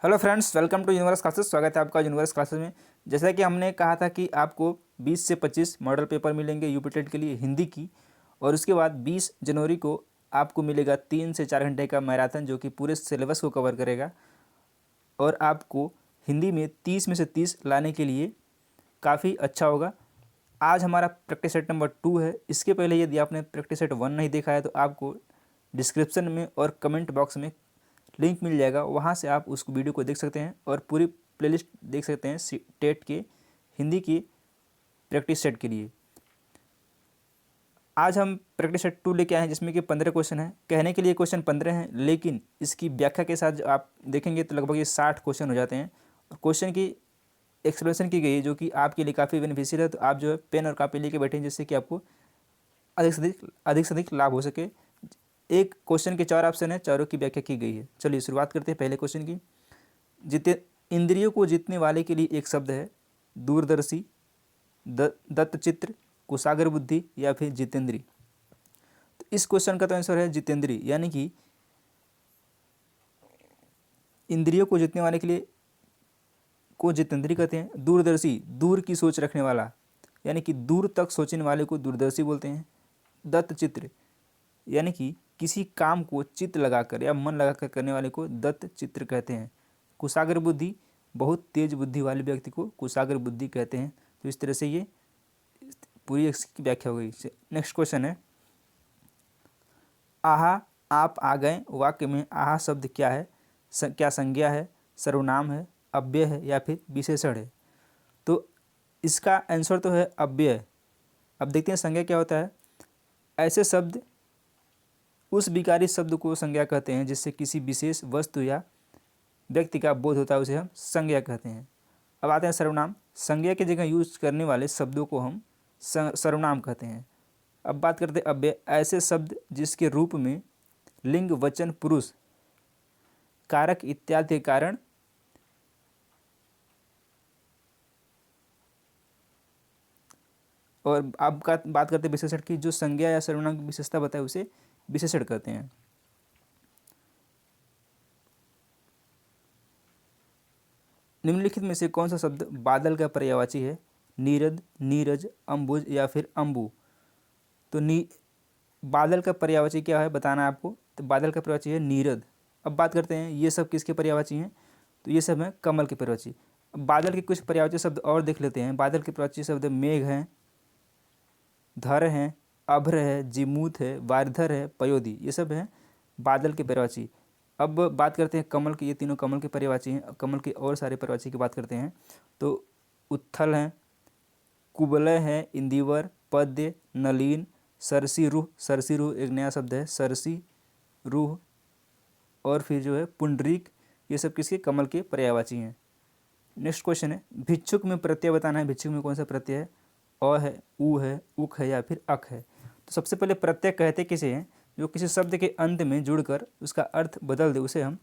Hello friends, welcome to universe classes. स्वागत है आपका यूनिवर्स क्लासेस में। जैसा कि हमने कहा था कि आपको 20 से 25 मॉडल पेपर मिलेंगे यूपी टेट के लिए हिंदी की, और उसके बाद 20 जनवरी को आपको मिलेगा 3 से 4 घंटे का मैराथन जो कि पूरे सिलेबस को कवर करेगा, और आपको हिंदी में 30 में से 30 लाने के लिए काफ़ी अच्छा होगा। आज हमारा प्रैक्टिस सेट नंबर 2 है। इसके पहले यदि आपने प्रैक्टिस सेट 1 नहीं देखा है तो आपको डिस्क्रिप्शन में और कमेंट बॉक्स में लिंक मिल जाएगा, वहाँ से आप उस वीडियो को देख सकते हैं और पूरी प्लेलिस्ट देख सकते हैं टेट के हिंदी की प्रैक्टिस सेट के लिए। आज हम प्रैक्टिस सेट 2 लेके आए हैं जिसमें कि 15 क्वेश्चन हैं। कहने के लिए क्वेश्चन 15 हैं, लेकिन इसकी व्याख्या के साथ जो आप देखेंगे तो लगभग ये 60 क्वेश्चन हो जाते हैं। और क्वेश्चन की एक्सप्लेनेशन की गई है जो कि आपके लिए काफ़ी बेनिफिशियल है। तो आप जो है पेन और कॉपी लेके बैठें जिससे कि आपको अधिक से अधिक लाभ हो सके। एक क्वेश्चन के 4 ऑप्शन है, चारों की व्याख्या की गई है। चलिए शुरुआत करते हैं पहले क्वेश्चन की। इंद्रियों को जीतने वाले के लिए एक शब्द है दूरदर्शी, दत्तचित्र, कुशाग्र बुद्धि या फिर जितेंद्री। तो इस क्वेश्चन का तो आंसर है जितेंद्री, यानी कि इंद्रियों को जीतने वाले के लिए को जितेंद्री कहते हैं। दूरदर्शी, दूर की सोच रखने वाला, यानी कि दूर तक सोचने वाले को दूरदर्शी बोलते हैं। दत्तचित्र, यानी कि किसी काम को चित्त लगाकर या मन लगाकर करने वाले को दत्त चित्र कहते हैं। कुशाग्र बुद्धि, बहुत तेज बुद्धि वाले व्यक्ति को कुशाग्र बुद्धि कहते हैं। तो इस तरह से ये पूरी इसकी व्याख्या हो गई। नेक्स्ट क्वेश्चन है, आहा आप आ गए वाक्य में आहा शब्द क्या है? क्या संज्ञा है, सर्वनाम है, अव्यय है या फिर विशेषण है? तो इसका आंसर तो है अव्यय। अब देखते हैं संज्ञा क्या होता है। ऐसे शब्द, उस विकारी शब्द को संज्ञा कहते हैं जिससे किसी विशेष वस्तु या व्यक्ति का बोध होता है, उसे हम संज्ञा कहते हैं। अब आते हैं सर्वनाम। संज्ञा की जगह यूज करने वाले शब्दों को हम सर्वनाम कहते हैं। अब बात करते हैं अव्यय। ऐसे शब्द जिसके रूप में लिंग, वचन, पुरुष, कारक इत्यादि के कारण और अब का बात करते हैं विशेषण की। जो संज्ञा या सर्वनाम की विशेषता बताए उसे विशेषण कहते हैं। निम्नलिखित में से कौन सा शब्द बादल का पर्यायवाची है? नीरद, नीरज, अम्बुज या फिर अम्बु। तो बादल का पर्यायवाची क्या है बताना है आपको। तो बादल का पर्यायवाची है नीरद। अब बात करते हैं ये सब किसके पर्यायवाची हैं। तो ये सब हैं कमल के पर्यायवाची। अब बादल के कुछ पर्यायवाची शब्द और देख लेते हैं। बादल के पर्यायवाची शब्द मेघ हैं, धर हैं, अभ्र है, जिमूत है, वारिधर है, पयोधी। ये सब हैं बादल के पर्यायवाची। अब बात करते हैं कमल की। ये तीनों कमल के पर्यायवाची हैं। कमल के और सारे पर्यायवाची की बात करते हैं तो उत्थल हैं, कुबलय है, इंदिवर, पद्य, नलीन, सरसी रूह। सरसी रूह एक नया शब्द है, सरसी रूह। और फिर जो है पुंडरीक। ये सब किसके? कमल के पर्यायवाची हैं। नेक्स्ट क्वेश्चन है, भिक्षुक में प्रत्यय बताना है। भिक्षुक में कौन सा प्रत्यय है? अ है, उ है, उक है या फिर अक है? तो सबसे पहले प्रत्यय कहते किसे हैं? जो किसी शब्द के अंत में जुड़कर उसका अर्थ बदल दे उसे हम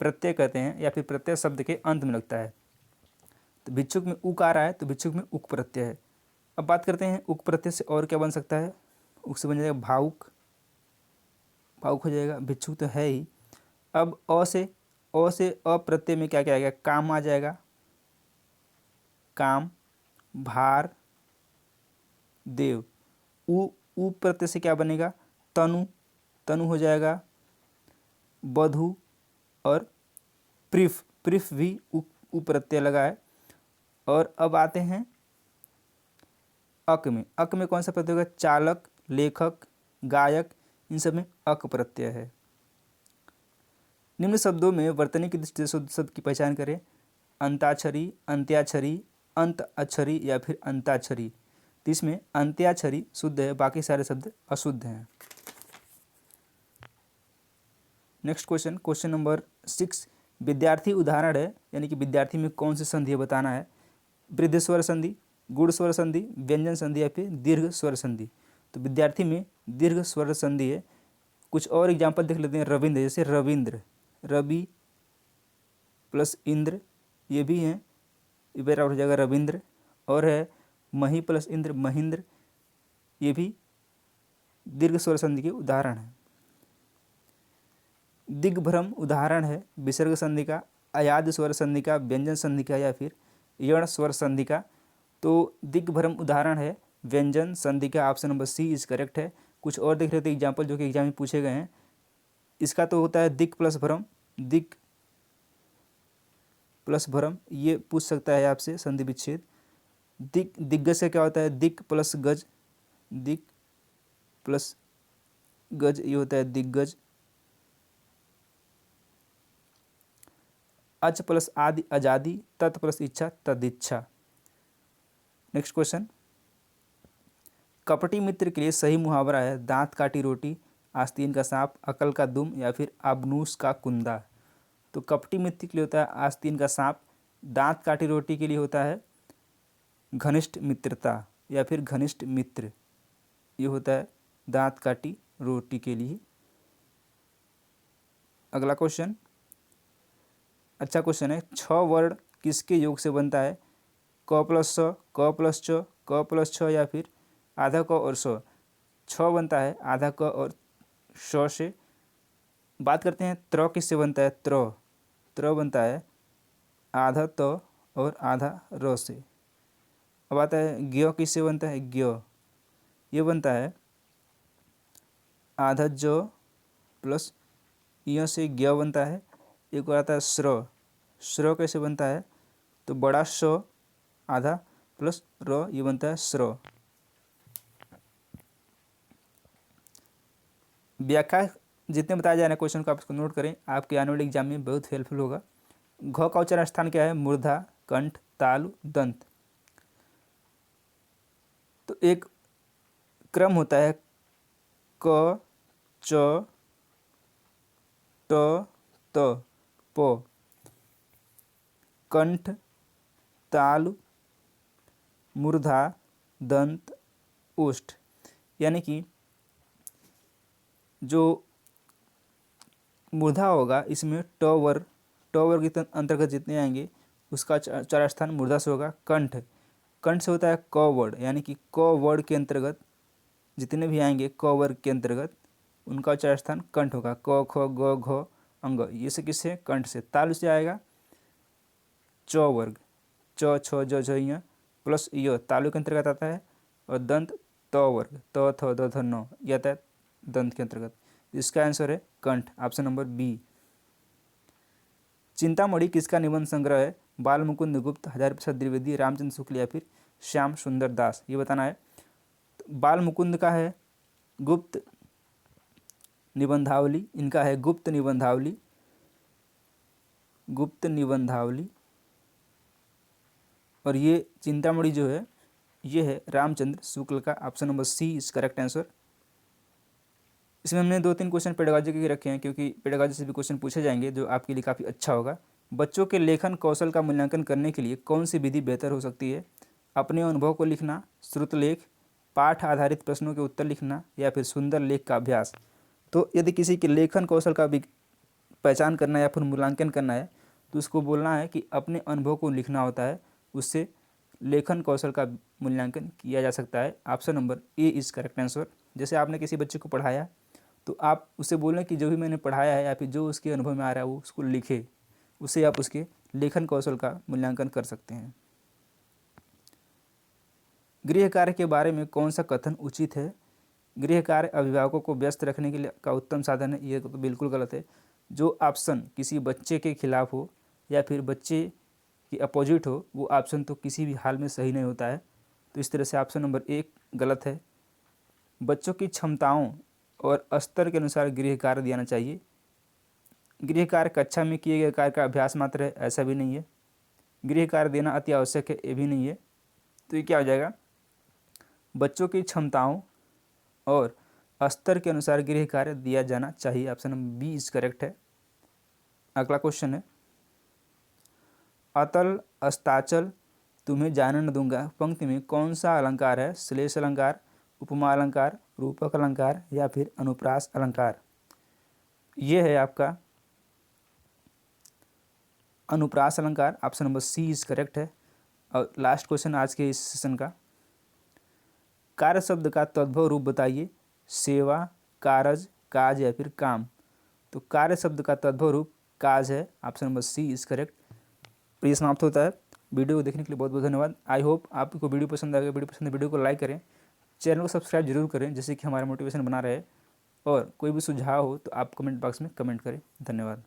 प्रत्यय कहते हैं, या फिर प्रत्यय शब्द के अंत में लगता है। तो भिक्षुक में उक आ रहा है तो भिक्षुक में उक प्रत्यय है। अब बात करते हैं उक प्रत्यय से और क्या बन सकता है। उक से बन जाएगा भावुक, भावुक हो जाएगा। भिक्षुक तो है ही। अब अ से अप्रत्यय में क्या क्या आएगा? काम आ जाएगा, काम, भार, देव। उ प्रत्यय से क्या बनेगा? तनु, तनु हो जाएगा। बधु और प्रिफ, प्रिफ भी उ प्रत्यय लगा है। और अब आते हैं अक में। अक में कौन सा प्रत्यय होगा? चालक, लेखक, गायक। इन सब में अक प्रत्यय है। निम्न शब्दों में वर्तनी की दृष्टि से शुद्ध शब्द की पहचान करें। अंताक्षरी, अंत्याक्षरी, अंत अक्षरी या फिर अंताक्षरी। तो इसमें अंत्याक्षरी शुद्ध है, बाकी सारे शब्द अशुद्ध हैं। Next question, question number 6। विद्यार्थी उदाहरण है, यानी कि विद्यार्थी में कौन सी संधि है बताना है। वृद्ध स्वर संधि, गुण स्वर संधि, व्यंजन संधि या फिर दीर्घ स्वर संधि। तो विद्यार्थी में दीर्घ स्वर संधि है। कुछ और एग्जाम्पल देख लेते हैं। रविंद्र, जैसे रविंद्र, रवि प्लस इंद्र, ये भी हैं, ये बराबर हो जाएगा रविंद्र। और है मही प्लस इंद्र, महेंद्र। ये भी दीर्घ स्वर संधि के उदाहरण हैं। दिग्भ्रम उदाहरण है विसर्ग संधि का। अयाद स्वर संधि का, व्यंजन संधि का या फिर यण स्वर संधि का। तो दिग्भ्रम उदाहरण है व्यंजन संधि का, option number C is correct है। कुछ और देख रहे थे एग्जाम्पल जो कि एग्जाम में पूछे गए हैं। इसका तो होता है दिक् प्लस भ्रम, दिक् प्लस भ्रम, ये पूछ सकता है आपसे संधि विच्छेद। दिग्गज का क्या होता है, दिक् प्लस गज, दिक् प्लस गज, ये होता है दिग्गज। अच प्लस आदि आजादी, तत् प्लस इच्छा तदिच्छा। नेक्स्ट क्वेश्चन, कपटी मित्र के लिए सही मुहावरा है दांत काटी रोटी, आस्तीन का सांप, अकल का दुम या फिर आबनूस का कुंदा। तो कपटी मित्र के लिए होता है आस्तीन का सांप, दांत काटी रोटी के लिए होता है घनिष्ठ मित्रता या फिर घनिष्ठ मित्र, ये होता है दांत काटी रोटी के लिए। अगला क्वेश्चन अच्छा क्वेश्चन है, 6 वर्ण किसके योग से बनता है, क प्लस स, क प्लस च, क प्लस छ या फिर आधा क और स। 6 बनता है आधा क और स से। बात करते हैं त्र किससे बनता है, त्र बनता है आधा त और आधा र से। अब आता है ज्ञ किससे बनता है, ज्ञ ये बनता है आधा ज प्लस य से ज्ञ बनता है। एक और आता है श्र कैसे बनता है, तो बड़ा श आधा प्लस र, ये बनता है श्र। व्याख्या जितने बताए जा रहे हैं क्वेश्चन को आप इसको नोट करें, आपके आने वाले एग्जाम में बहुत हेल्पफुल होगा। घ का उच्चारण स्थान क्या है, मूर्धा, कंठ, तालु, दंत। तो एक क्रम होता है क च ट त प, कंठ, तालु, मूर्धा, दंत, ओष्ठ। यानी कि जो मूर्धा होगा इसमें ट वर्ग के अंतर्गत जितने आएंगे उसका उच्चारण स्थान मूर्धा से होगा। कंठ से होता है क वर्ड, यानी कि क वर्ड के अंतर्गत जितने भी आएंगे क वर्ग के अंतर्गत उनका उच्चारण स्थान कंठ होगा। क ख ग घ अंग, ये से किससे, कंठ से। तालु से आएगा च वर्ग, च छ ज झ य प्लस य, तालु के अंतर्गत आता है। और दंत त वर्ग, त थ द ध न, यह आता है दंत के अंतर्गत। इसका आंसर है कंठ, ऑप्शन नंबर बी। चिंतामणि किसका निबंध संग्रह है, बाल मुकुंद गुप्त, हजारी प्रसाद द्विवेदी, रामचंद्र शुक्ल या फिर श्याम सुंदर दास, ये बताना है। तो बाल मुकुंद का है गुप्त निबंधावली, इनका है गुप्त निबंधावली, गुप्त निबंधावली। और ये चिंतामणि जो है ये है रामचंद्र शुक्ल का, option number C is correct answer. इसमें हमने 2-3 क्वेश्चन पेडागॉजी के रखे हैं क्योंकि पेडागॉजी से भी क्वेश्चन पूछे जाएंगे जो आपके लिए काफ़ी अच्छा होगा। बच्चों के लेखन कौशल का मूल्यांकन करने के लिए कौन सी विधि बेहतर हो सकती है, अपने अनुभव को लिखना, श्रुतलेख, पाठ आधारित प्रश्नों के उत्तर लिखना या फिर सुंदर लेख का अभ्यास। तो यदि किसी के लेखन कौशल का भी पहचान करना है या फिर मूल्यांकन करना है तो उसको बोलना है कि अपने अनुभव को लिखना होता है, उससे लेखन कौशल का मूल्यांकन किया जा सकता है। Option number A is correct answer. जैसे आपने किसी बच्चे को पढ़ाया तो आप उससे बोलें कि जो भी मैंने पढ़ाया है या फिर जो उसके अनुभव में आ रहा है वो उसको लिखे, उससे आप उसके लेखन कौशल का मूल्यांकन कर सकते हैं। गृह कार्य के बारे में कौन सा कथन उचित है, गृह कार्य अभिभावकों को व्यस्त रखने के लिए का उत्तम साधन है, ये तो बिल्कुल गलत है। जो ऑप्शन किसी बच्चे के खिलाफ हो या फिर बच्चे की अपोजिट हो वो ऑप्शन तो किसी भी हाल में सही नहीं होता है। तो इस तरह से ऑप्शन नंबर 1 गलत है। बच्चों की क्षमताओं और स्तर के अनुसार गृह कार्य दिया चाहिए। गृह कार्य कक्षा में किए गए कार्य का अभ्यास मात्र है, ऐसा भी नहीं है। गृह कार्य देना अति आवश्यक है, ये भी नहीं है। तो ये क्या हो जाएगा, बच्चों की क्षमताओं और स्तर के अनुसार गृह कार्य दिया जाना चाहिए, option number B is correct है। अगला क्वेश्चन है, अतल अस्ताचल तुम्हें जानन दूंगा पंक्ति में कौन सा अलंकार है, श्लेष अलंकार, उपमा अलंकार, रूपक अलंकार या फिर अनुप्रास अलंकार। ये है आपका अनुप्रास अलंकार, option number C is correct है। और लास्ट क्वेश्चन आज के इस सेशन का, कार्य शब्द का तद्भव रूप बताइए, सेवा, कारज, काज या फिर काम। तो कार्य शब्द का तद्भव रूप काज है। Option number C is correct. तो ये समाप्त होता है। वीडियो को देखने के लिए बहुत बहुत धन्यवाद। आई होप आपको वीडियो पसंद आएगा। वीडियो पसंद है वीडियो को लाइक करें, चैनल को सब्सक्राइब जरूर करें, जिससे कि हमारा मोटिवेशन बना रहे। और कोई भी सुझाव हो तो आप कमेंट बॉक्स में कमेंट करें। धन्यवाद।